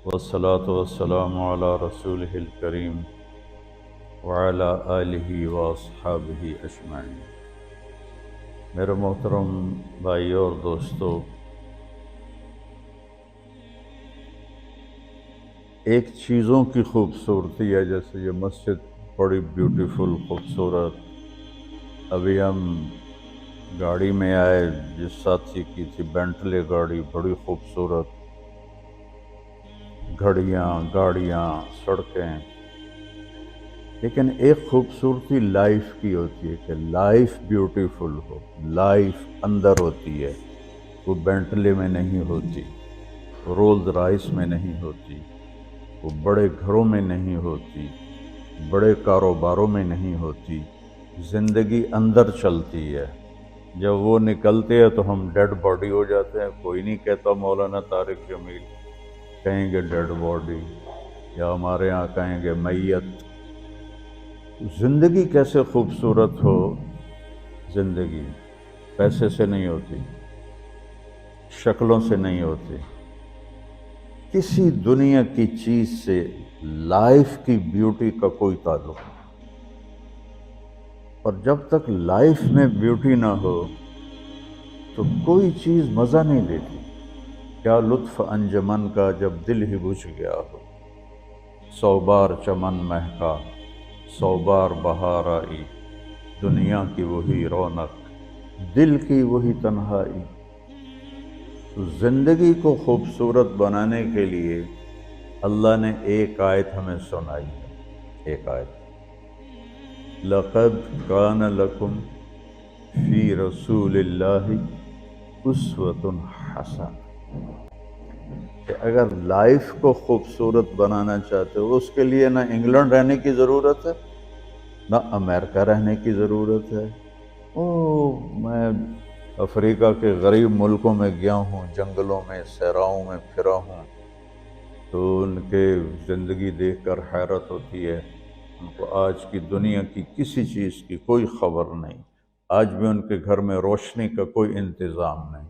والصلاة والسلام على رسوله الكريم وعلى آلہ واصحابہ اجمعین۔ میرے محترم بھائی اور دوستو، ایک چیزوں کی خوبصورتی ہے، جیسے یہ مسجد بڑی بیوٹیفل خوبصورت۔ ابھی ہم گاڑی میں آئے، جس ساتھی کی تھی بینٹلے گاڑی، بڑی خوبصورت گھڑیاں، گاڑیاں، سڑکیں۔ لیکن ایک خوبصورتی لائف کی ہوتی ہے کہ لائف بیوٹیفل ہو، لائف اندر ہوتی ہے، وہ بینٹلے میں نہیں ہوتی، رولز رائس میں نہیں ہوتی، وہ بڑے گھروں میں نہیں ہوتی، بڑے کاروباروں میں نہیں ہوتی۔ زندگی اندر چلتی ہے۔ جب وہ نکلتے ہیں تو ہم ڈیڈ باڈی ہو جاتے ہیں۔ کوئی نہیں کہتا مولانا طارق جمیل، کہیں گے ڈیڈ باڈی، یا ہمارے ہاں کہیں گے میت۔ زندگی کیسے خوبصورت ہو؟ زندگی پیسے سے نہیں ہوتی، شکلوں سے نہیں ہوتی، کسی دنیا کی چیز سے لائف کی بیوٹی کا کوئی تعلق نہیں۔ اور جب تک لائف میں بیوٹی نہ ہو تو کوئی چیز مزہ نہیں دیتی۔ کیا لطف انجمن کا جب دل ہی بجھ گیا ہو، 100 بار چمن مہکا، 100 بار بہار آئی، دنیا کی وہی رونق، دل کی وہی تنہائی۔ تو زندگی کو خوبصورت بنانے کے لیے اللہ نے ایک آیت ہمیں سنائی ہے، ایک آیت، لَقَدْ كَانَ لَكُمْ فِي رَسُولِ اللَّهِ أُسْوَةٌ حَسَنَةٌ۔ کہ اگر لائف کو خوبصورت بنانا چاہتے ہو، اس کے لیے نہ انگلینڈ رہنے کی ضرورت ہے، نہ امریکہ رہنے کی ضرورت ہے۔ میں افریقہ کے غریب ملکوں میں گیا ہوں، جنگلوں میں، صحراؤں میں پھرا ہوں، تو ان کے زندگی دیکھ کر حیرت ہوتی ہے۔ ان کو آج کی دنیا کی کسی چیز کی کوئی خبر نہیں۔ آج بھی ان کے گھر میں روشنی کا کوئی انتظام نہیں،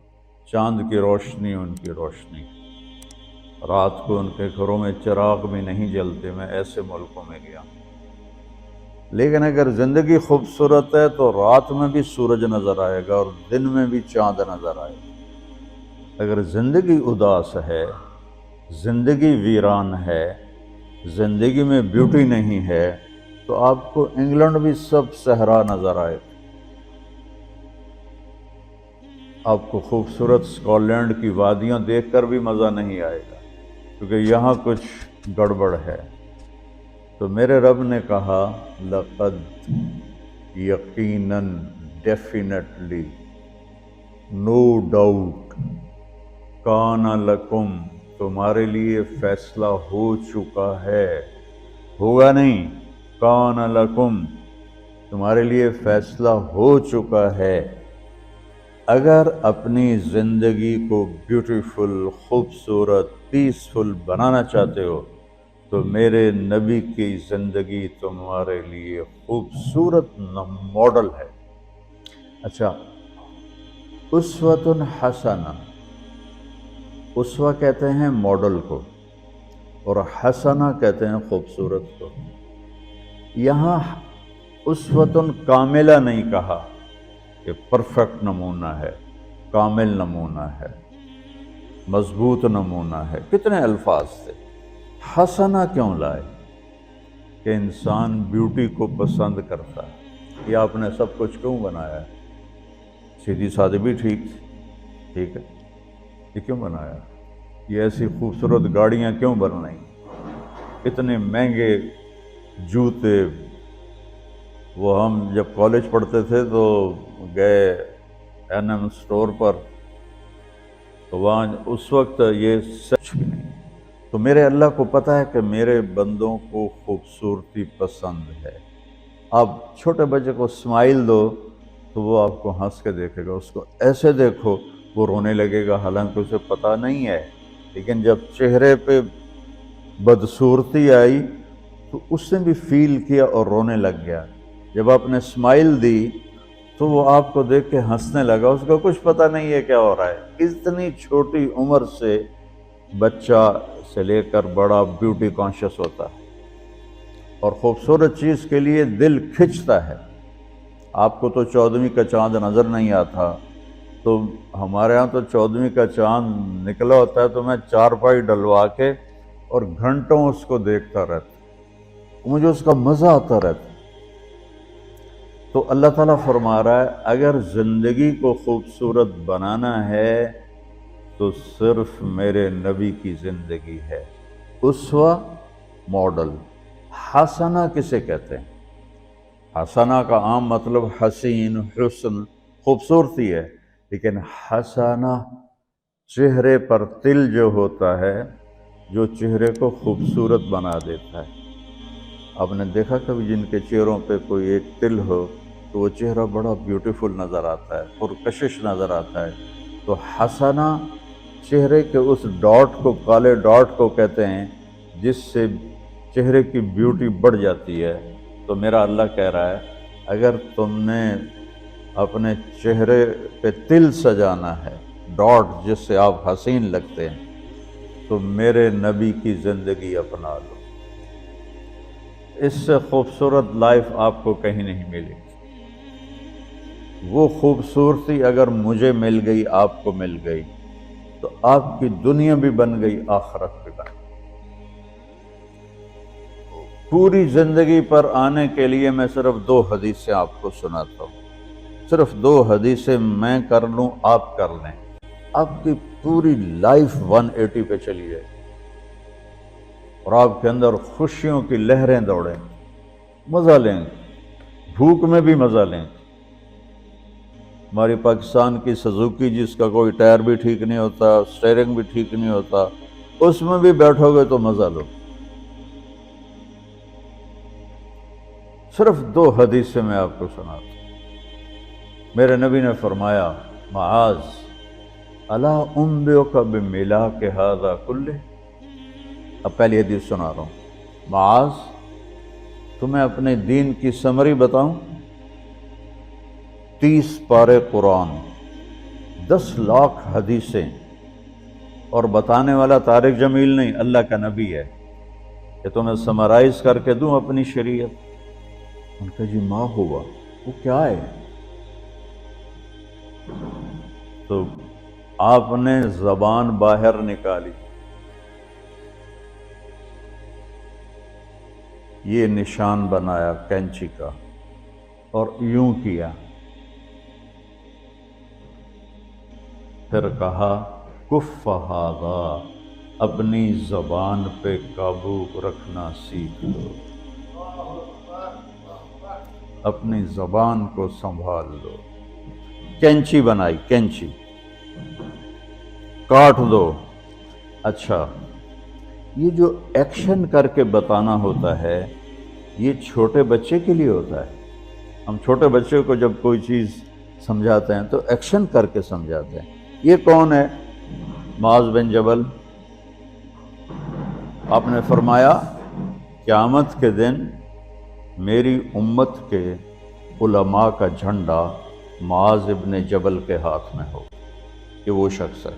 چاند کی روشنی ان کی روشنی، رات کو ان کے گھروں میں چراغ بھی نہیں جلتے۔ میں ایسے ملکوں میں گیا ہوں۔ لیکن اگر زندگی خوبصورت ہے تو رات میں بھی سورج نظر آئے گا اور دن میں بھی چاند نظر آئے گا۔ اگر زندگی اداس ہے، زندگی ویران ہے، زندگی میں بیوٹی نہیں ہے، تو آپ کو انگلینڈ بھی سب صحرا نظر آئے گا۔ آپ کو خوبصورت اسکاٹ لینڈ کی وادیاں دیکھ کر بھی مزہ نہیں آئے گا، کیونکہ یہاں کچھ گڑبڑ ہے۔ تو میرے رب نے کہا، لقد، یقیناً، ڈیفینیٹلی، نو ڈاؤٹ، کان لکم، تمہارے لیے فیصلہ ہو چکا ہے، ہوگا نہیں، کان لکم، تمہارے لیے فیصلہ ہو چکا ہے۔ اگر اپنی زندگی کو بیوٹیفل، خوبصورت، پیسفل بنانا چاہتے ہو تو میرے نبی کی زندگی تمہارے لیے خوبصورت ماڈل ہے۔ اچھا، اسوۃ حسنہ، اسوہ کہتے ہیں ماڈل کو، اور حسنہ کہتے ہیں خوبصورت کو۔ یہاں اسوۃ کاملہ نہیں کہا کہ پرفیکٹ نمونہ ہے، کامل نمونہ ہے، مضبوط نمونہ ہے، کتنے الفاظ تھے۔ حسنہ کیوں لائے؟ کہ انسان بیوٹی کو پسند کرتا ہے۔ یہ آپ نے سب کچھ کیوں بنایا ہے؟ سیدھی سادی بھی ٹھیک ہے، یہ کیوں بنایا؟ یہ ایسی خوبصورت گاڑیاں کیوں بن رہی؟ اتنے مہنگے جوتے۔ وہ ہم جب کالج پڑھتے تھے تو گئے این اسٹور پر، تو وہاں اس وقت یہ سچ بھی نہیں۔ تو میرے اللہ کو پتہ ہے کہ میرے بندوں کو خوبصورتی پسند ہے۔ آپ چھوٹے بچے کو اسمائل دو تو وہ آپ کو ہنس کے دیکھے گا، اس کو ایسے دیکھو وہ رونے لگے گا، حالانکہ اسے پتہ نہیں ہے۔ لیکن جب چہرے پہ بدصورتی آئی تو اس نے بھی فیل کیا اور رونے لگ گیا۔ جب آپ نے اسمائل دی تو وہ آپ کو دیکھ کے ہنسنے لگا، اس کو کچھ پتہ نہیں ہے کیا ہو رہا ہے۔ اتنی چھوٹی عمر سے بچہ سے لے کر بڑا بیوٹی کانشیس ہوتا ہے اور خوبصورت چیز کے لیے دل کھنچتا ہے۔ آپ کو تو 14ویں کا چاند نظر نہیں آتا، تو ہمارے ہاں تو 14ویں کا چاند نکلا ہوتا ہے تو میں چارپائی ڈلوا کے اور گھنٹوں اس کو دیکھتا رہتا، مجھے اس کا مزہ آتا رہتا۔ تو اللہ تعالیٰ فرما رہا ہے اگر زندگی کو خوبصورت بنانا ہے تو صرف میرے نبی کی زندگی ہے۔ اسوہ، ماڈل۔ حسنہ کسے کہتے ہیں؟ حسنہ کا عام مطلب حسین، حسن، خوبصورتی ہے، لیکن حسنہ چہرے پر تل جو ہوتا ہے، جو چہرے کو خوبصورت بنا دیتا ہے۔ آپ نے دیکھا کبھی جن کے چہروں پہ کوئی ایک تل ہو تو وہ چہرہ بڑا بیوٹیفل نظر آتا ہے، پرکشش نظر آتا ہے۔ تو حسنہ چہرے کے اس ڈاٹ کو، کالے ڈاٹ کو کہتے ہیں جس سے چہرے کی بیوٹی بڑھ جاتی ہے۔ تو میرا اللہ کہہ رہا ہے اگر تم نے اپنے چہرے پہ تل سجانا ہے، ڈاٹ جس سے آپ حسین لگتے ہیں، تو میرے نبی کی زندگی اپنا لو۔ اس سے خوبصورت لائف آپ کو کہیں نہیں ملے گی۔ وہ خوبصورتی اگر مجھے مل گئی، آپ کو مل گئی، تو آپ کی دنیا بھی بن گئی، آخرت بھی بن گئی۔ پوری زندگی پر آنے کے لیے میں صرف 2 حدیثیں آپ کو سناتا ہوں، صرف 2 حدیثیں میں کر لوں، آپ کر لیں، آپ کی پوری لائف 180 پہ چلی جائے اور آپ کے اندر خوشیوں کی لہریں دوڑیں، مزہ لیں، بھوک میں بھی مزہ لیں۔ ہماری پاکستان کی سزوکی جس کا کوئی ٹائر بھی ٹھیک نہیں ہوتا، سٹیئرنگ بھی ٹھیک نہیں ہوتا، اس میں بھی بیٹھو گے تو مزہ لو۔ صرف 2 حدیثیں میں آپ کو سناتا ہوں۔ میرے نبی نے فرمایا معاذ الا انبئک بملاک ھذا کلہ۔ اب پہلی حدیث سنا رہا ہوں۔ معاذ تمہیں اپنے دین کی سمری بتاؤں؟ 30 پارے قرآن، 10 لاکھ حدیثیں، اور بتانے والا طارق جمیل نہیں، اللہ کا نبی ہے، کہ تمہیں سمرائز کر کے دوں اپنی شریعت۔ ان کا جی ما ہوا، وہ کیا ہے؟ تو آپ نے زبان باہر نکالی، یہ نشان بنایا کینچی کا اور یوں کیا، پھر کہا کف ھذا، اپنی زبان پہ قابو رکھنا سیکھ لو، اپنی زبان کو سنبھال لو۔ کینچی بنائی، کینچی، کاٹ دو۔ اچھا، یہ جو ایکشن کر کے بتانا ہوتا ہے یہ چھوٹے بچے کے لیے ہوتا ہے۔ ہم چھوٹے بچے کو جب کوئی چیز سمجھاتے ہیں تو ایکشن کر کے سمجھاتے ہیں۔ یہ کون ہے؟ معاذ بن جبل۔ آپ نے فرمایا قیامت کے دن میری امت کے علماء کا جھنڈا معاذ ابن جبل کے ہاتھ میں ہو۔ یہ وہ شخص ہے،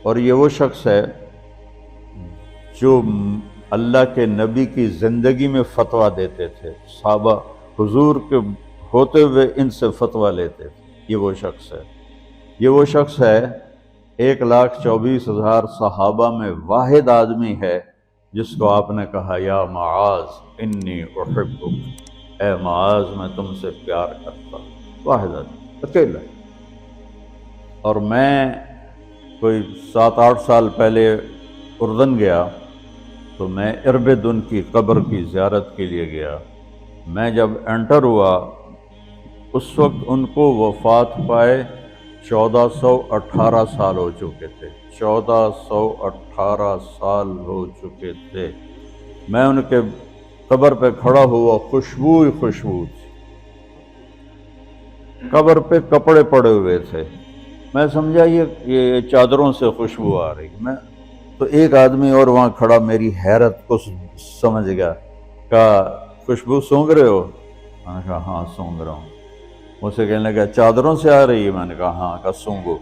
اور یہ وہ شخص ہے جو اللہ کے نبی کی زندگی میں فتویٰ دیتے تھے، صحابہ حضور کے ہوتے ہوئے ان سے فتویٰ لیتے تھے۔ یہ وہ شخص ہے، یہ وہ شخص ہے 1,24,000 صحابہ میں واحد آدمی ہے جس کو آپ نے کہا یا معاذ انی احبک، اے معاذ میں تم سے پیار کرتا ہوں۔ واحد آدمی، اکیلا۔ اور میں کوئی 7-8 سال پہلے اردن گیا تو میں اربدن کی قبر کی زیارت کے لیے گیا۔ میں جب انٹر ہوا اس وقت ان کو وفات پائے 1418 سال ہو چکے تھے، 1418 سال ہو چکے تھے۔ میں ان کے قبر پہ کھڑا ہوا، خوشبو ہی خوشبو تھی، قبر پہ کپڑے پڑے ہوئے تھے۔ میں سمجھا یہ چادروں سے خوشبو آ رہی۔ میں تو ایک آدمی اور وہاں کھڑا میری حیرت کو سمجھ گیا، کہا خوشبو سونگ رہے ہو؟ میں نے کہا ہاں سونگ رہا ہوں۔ مجھ سے کہنے لگا چادروں سے آ رہی ہے؟ میں نے کہا ہاں۔ کہا سونگو۔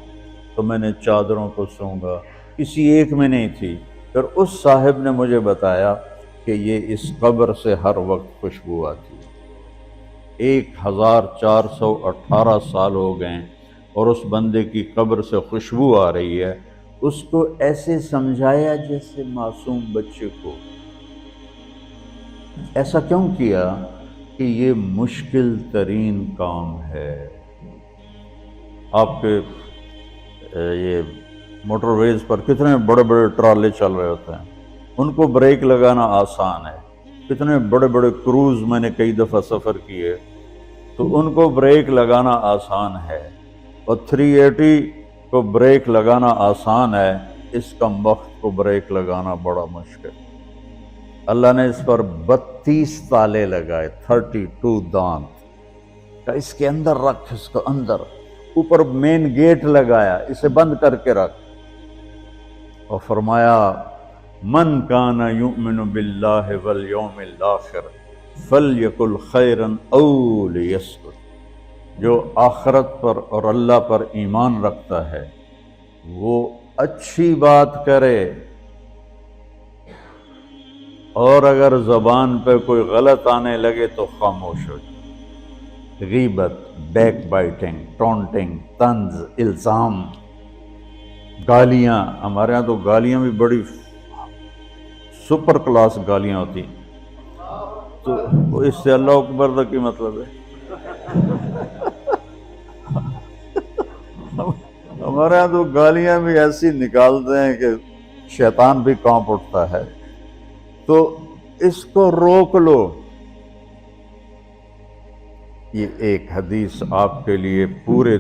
تو میں نے چادروں کو سونگا، کسی ایک میں نہیں تھی۔ پھر اس صاحب نے مجھے بتایا کہ یہ اس قبر سے ہر وقت خوشبو آتی ہے۔ 1418 سال ہو گئے اور اس بندے کی قبر سے خوشبو آ رہی ہے۔ اس کو ایسے سمجھایا جیسے معصوم بچے کو۔ ایسا کیوں کیا؟ کہ یہ مشکل ترین کام ہے۔ آپ کے یہ موٹر ویز پر کتنے بڑے بڑے ٹرالے چل رہے ہوتے ہیں، ان کو بریک لگانا آسان ہے۔ کتنے بڑے بڑے کروز میں نے کئی دفعہ سفر کیے تو ان کو بریک لگانا آسان ہے، اور 380 کو بریک لگانا آسان ہے، اس کم وقت کو بریک لگانا بڑا مشکل۔ اللہ نے اس پر 32 تالے لگائے، 32 دانت کہ اس کے اندر رکھ، اس کو اندر، اوپر مین گیٹ لگایا، اسے بند کر کے رکھ، اور فرمایا من کان یؤمن باللہ والیوم الآخر فلیقل خیرا او لیسکت، جو آخرت پر اور اللہ پر ایمان رکھتا ہے وہ اچھی بات کرے، اور اگر زبان پہ کوئی غلط آنے لگے تو خاموش ہو جائے۔ غیبت، بیک بائٹنگ، ٹونٹنگ، طنز، الزام، گالیاں، ہمارے ہاں تو گالیاں بھی بڑی سپر کلاس گالیاں ہوتی ہیں، تو اس سے اللہ اکبر کا کی مطلب ہے؟ ہمارے ہاں تو گالیاں بھی ایسی نکالتے ہیں کہ شیطان بھی کانپ اٹھتا ہے۔ تو اس کو روک لو۔ یہ ایک حدیث آپ کے لیے پورے،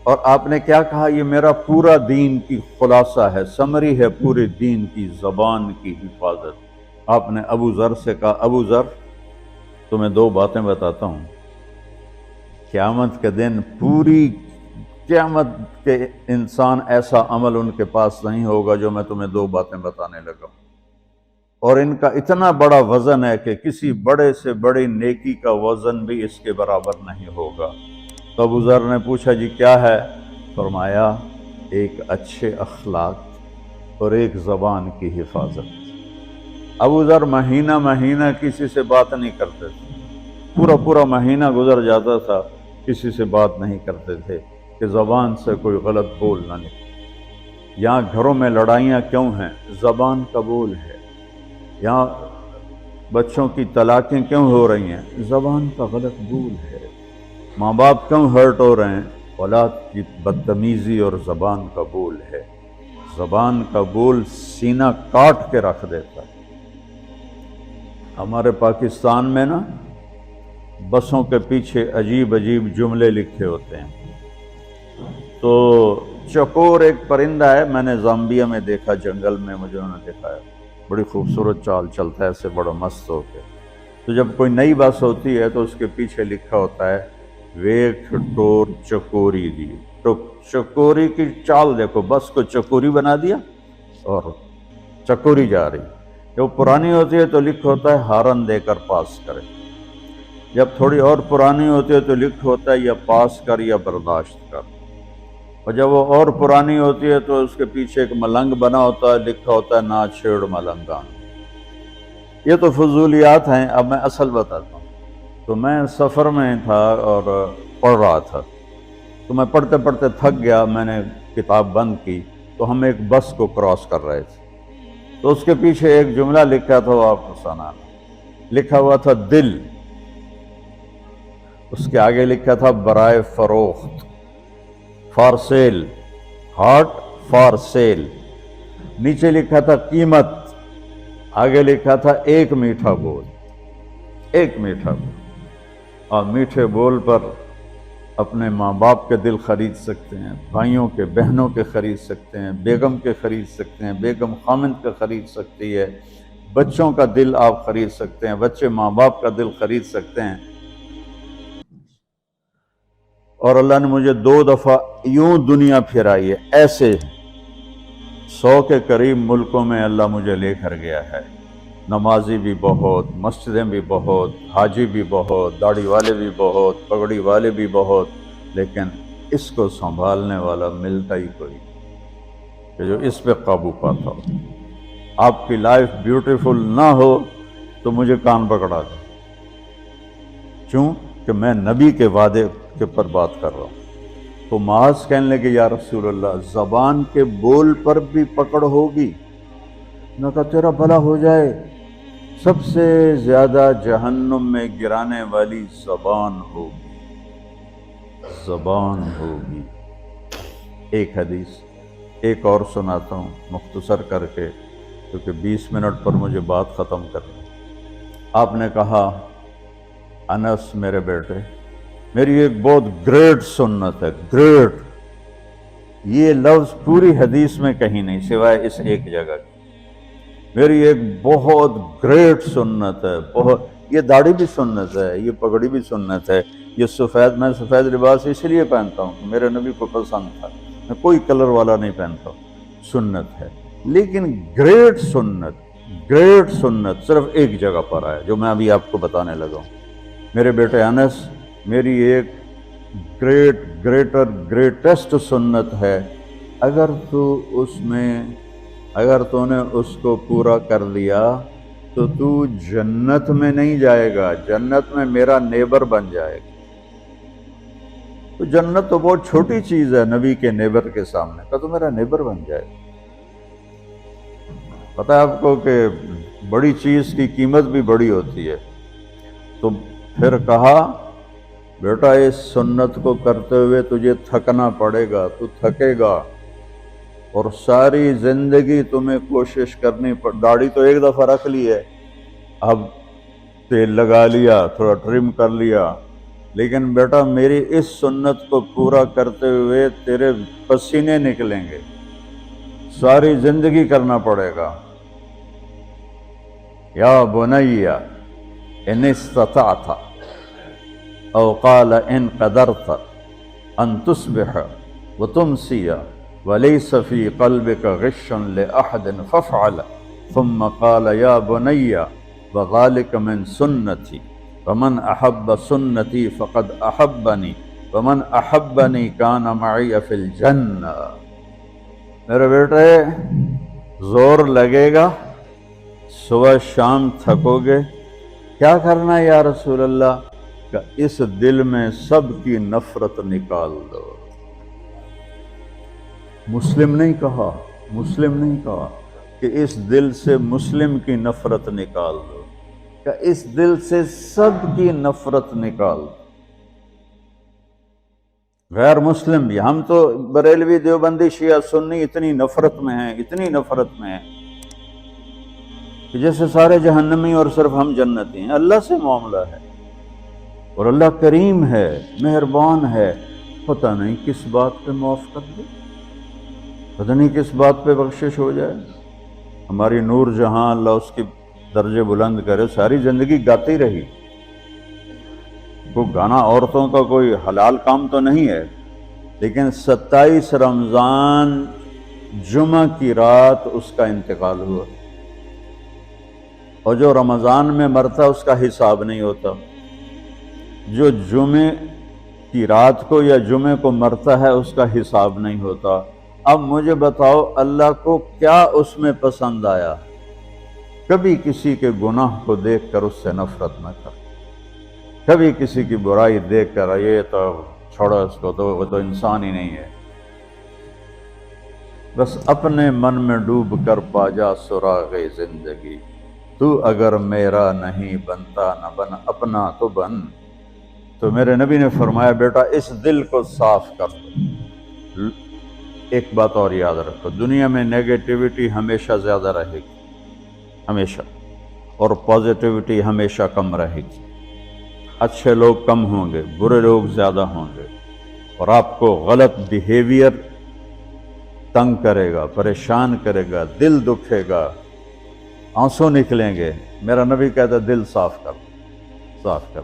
اور آپ نے کیا کہا؟ یہ میرا پورا دین کی خلاصہ ہے، سمری ہے پورے دین کی، زبان کی حفاظت۔ آپ نے ابو ذر سے کہا ابو ذر تمہیں 2 باتیں بتاتا ہوں، قیامت کے دن پوری قیامت کے انسان ایسا عمل ان کے پاس نہیں ہوگا جو میں تمہیں 2 باتیں بتانے لگا ہوں، اور ان کا اتنا بڑا وزن ہے کہ کسی بڑے سے بڑی نیکی کا وزن بھی اس کے برابر نہیں ہوگا۔ تو ابو ذر نے پوچھا جی کیا ہے؟ فرمایا ایک اچھے اخلاق اور ایک زبان کی حفاظت۔ ابو ذر مہینہ مہینہ کسی سے بات نہیں کرتے تھے، پورا مہینہ گزر جاتا تھا کسی سے بات نہیں کرتے تھے کہ زبان سے کوئی غلط بول نہ نکلے۔ یہاں گھروں میں لڑائیاں کیوں ہیں؟ زبان کا بول ہے۔ یہاں بچوں کی طلاقیں کیوں ہو رہی ہیں؟ زبان کا غلط بول ہے۔ ماں باپ کیوں ہرٹ ہو رہے ہیں؟ اولاد کی بدتمیزی اور زبان کا بول ہے۔ زبان کا بول سینہ کاٹ کے رکھ دیتا ہے۔ ہمارے پاکستان میں نا بسوں کے پیچھے عجیب عجیب جملے لکھے ہوتے ہیں۔ تو چکور ایک پرندہ ہے، میں نے زامبیا میں دیکھا، جنگل میں مجھے انہوں نے دکھایا، بڑی خوبصورت چال چلتا ہے ایسے بڑا مست ہو کے۔ تو جب کوئی نئی بس ہوتی ہے تو اس کے پیچھے لکھا ہوتا ہے ویک ٹور چکوری دی، تو چکوری کی چال دیکھو، بس کو چکوری بنا دیا اور چکوری جا رہی۔ جب پرانی ہوتی ہے تو لکھا ہوتا ہے ہارن دے کر پاس کرے، جب تھوڑی اور پرانی ہوتی ہے تو لکھا ہوتا ہے یا پاس کر یا برداشت کر، اور جب وہ اور پرانی ہوتی ہے تو اس کے پیچھے ایک ملنگ بنا ہوتا ہے، لکھا ہوتا ہے نا چھیڑ ملنگان۔ یہ تو فضولیات ہیں، اب میں اصل بتاتا ہوں۔ تو میں سفر میں تھا اور پڑھ رہا تھا، تو میں پڑھتے پڑھتے تھک گیا، میں نے کتاب بند کی، تو ہم ایک بس کو کراس کر رہے تھے، تو اس کے پیچھے ایک جملہ لکھا تھا، وہ آپ کو سنانا، لکھا ہوا تھا دل، اس کے آگے لکھا تھا برائے فروخت، for sale, heart for sale, نیچے لکھا تھا قیمت، آگے لکھا تھا ایک میٹھا بول، ایک میٹھا بول۔ اور میٹھے بول پر اپنے ماں باپ کے دل خرید سکتے ہیں، بھائیوں کے، بہنوں کے خرید سکتے ہیں، بیگم کے خرید سکتے ہیں، بیگم خامند کا خرید سکتی ہے، بچوں کا دل آپ خرید سکتے ہیں، بچے ماں باپ کا دل خرید سکتے ہیں۔ اور اللہ نے مجھے 2 دفعہ یوں دنیا پھرائی ہے، ایسے 100 کے قریب ملکوں میں اللہ مجھے لے کر گیا ہے، نمازی بھی بہت، مسجدیں بھی بہت، حاجی بھی بہت، داڑھی والے بھی بہت، پگڑی والے بھی بہت، لیکن اس کو سنبھالنے والا ملتا ہی کوئی نہیں۔ کہ جو اس پہ قابو پاتا ہو۔ آپ کی لائف بیوٹیفل نہ ہو تو مجھے کان پکڑا دے، کیوں کہ میں نبی کے وعدے کے پر بات کر رہا ہوں۔ تو معاذ کہنے لگے یا رسول اللہ زبان کے بول پر بھی پکڑ ہوگی؟ میں کہا تیرا بھلا ہو جائے، سب سے زیادہ جہنم میں گرانے والی زبان ہوگی، زبان ہوگی۔ ایک حدیث ایک اور سناتا ہوں مختصر کر کے، کیونکہ 20 منٹ پر مجھے بات ختم کرنی۔ آپ نے کہا انس میرے بیٹے، میری ایک بہت گریٹ سنت ہے، گریٹ، یہ لفظ پوری حدیث میں کہیں نہیں سوائے اس ایک جگہ کی۔ میری ایک بہت گریٹ سنت ہے، بہت، یہ داڑھی بھی سنت ہے، یہ پگڑی بھی سنت ہے، یہ سفید، میں سفید لباس اس لیے پہنتا ہوں کہ میرے نبی کو پسند تھا، میں کوئی کلر والا نہیں پہنتا ہوں، سنت ہے۔ لیکن گریٹ سنت صرف ایک جگہ پر ہے جو میں ابھی آپ کو بتانے لگا ہوں۔ میرے بیٹے انس، میری ایک گریٹسٹ سنت ہے، اگر تو نے اس کو پورا کر لیا تو جنت میں نہیں جائے گا، جنت میں میرا نیبر بن جائے گا۔ تو جنت تو بہت چھوٹی چیز ہے نبی کے نیبر کے سامنے، کہ تو میرا نیبر بن جائے گا۔ پتہ ہے آپ کو کہ بڑی چیز کی قیمت بھی بڑی ہوتی ہے۔ تو پھر کہا بیٹا اس سنت کو کرتے ہوئے تجھے تھکنا پڑے گا، تو تھکے گا، اور ساری زندگی تمہیں کوشش کرنی داڑھی تو ایک دفعہ رکھ لی ہے، اب تیل لگا لیا، تھوڑا ٹرم کر لیا، لیکن بیٹا میری اس سنت کو پورا کرتے ہوئے تیرے پسینے نکلیں گے، ساری زندگی کرنا پڑے گا۔ یا بنی ان استطعت او قال ان قدرت ان تصبح وتمسی وليس في قلبك غش لأحد فافعل، ثم قال يا بني وذلك من سنتي ومن أحب سنتي فقد أحبني ومن أحبني كان معي في الجنة۔ میرے بیٹے زور لگے گا، صبح شام تھکو گے، کیا کرنا ہے یا رسول اللہ؟ کہ اس دل میں سب کی نفرت نکال دو۔ مسلم نہیں کہا کہ اس دل سے مسلم کی نفرت نکال دو، کہ اس دل سے سب کی نفرت نکال دو۔ غیر مسلم بھی، ہم تو بریلوی دیوبندی شیعہ سنی اتنی نفرت میں ہیں کہ جیسے سارے جہنمی اور صرف ہم جنتی ہیں۔ اللہ سے معاملہ ہے، اور اللہ کریم ہے، مہربان ہے، پتہ نہیں کس بات پہ معاف کر دے، پتہ نہیں کس بات پہ بخشش ہو جائے۔ ہماری نور جہاں، اللہ اس کی درجے بلند کرے، ساری زندگی گاتی رہی۔ کوئی گانا عورتوں کا کوئی حلال کام تو نہیں ہے، لیکن 27 رمضان جمعہ کی رات اس کا انتقال ہوا، اور جو رمضان میں مرتا اس کا حساب نہیں ہوتا، جو جمعے کی رات کو یا جمعے کو مرتا ہے اس کا حساب نہیں ہوتا۔ اب مجھے بتاؤ اللہ کو کیا اس میں پسند آیا؟ کبھی کسی کے گناہ کو دیکھ کر اس سے نفرت نہ کر، کبھی کسی کی برائی دیکھ کر یہ تو چھوڑو اس کو، تو وہ تو انسان ہی نہیں ہے۔ بس اپنے من میں ڈوب کر پا جا سراغ زندگی، تو اگر میرا نہیں بنتا نہ بن اپنا تو بن۔ تو میرے نبی نے فرمایا بیٹا اس دل کو صاف کر دو۔ ایک بات اور یاد رکھو، دنیا میں نیگیٹیوٹی ہمیشہ زیادہ رہے گی، ہمیشہ، اور پازیٹیوٹی ہمیشہ کم رہے گی۔ اچھے لوگ کم ہوں گے، برے لوگ زیادہ ہوں گے، اور آپ کو غلط بیہیویئر تنگ کرے گا، پریشان کرے گا، دل دکھے گا، آنسو نکلیں گے۔ میرا نبی کہتا ہے دل صاف کر،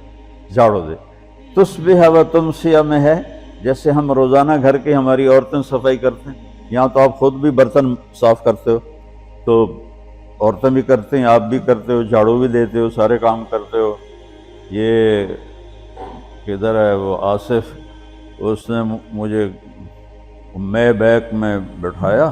جھاڑو دے۔ تصبح و تمسی میں ہے جیسے ہم روزانہ گھر کی ہماری عورتیں صفائی کرتے ہیں، یہاں تو آپ خود بھی برتن صاف کرتے ہو، تو عورتیں بھی کرتے ہیں، آپ بھی کرتے ہو، جھاڑو بھی دیتے ہو، سارے کام کرتے ہو۔ یہ کدھر ہے وہ آصف، اس نے مجھے میں بیک میں بٹھایا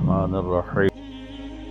الرحمن الرحیم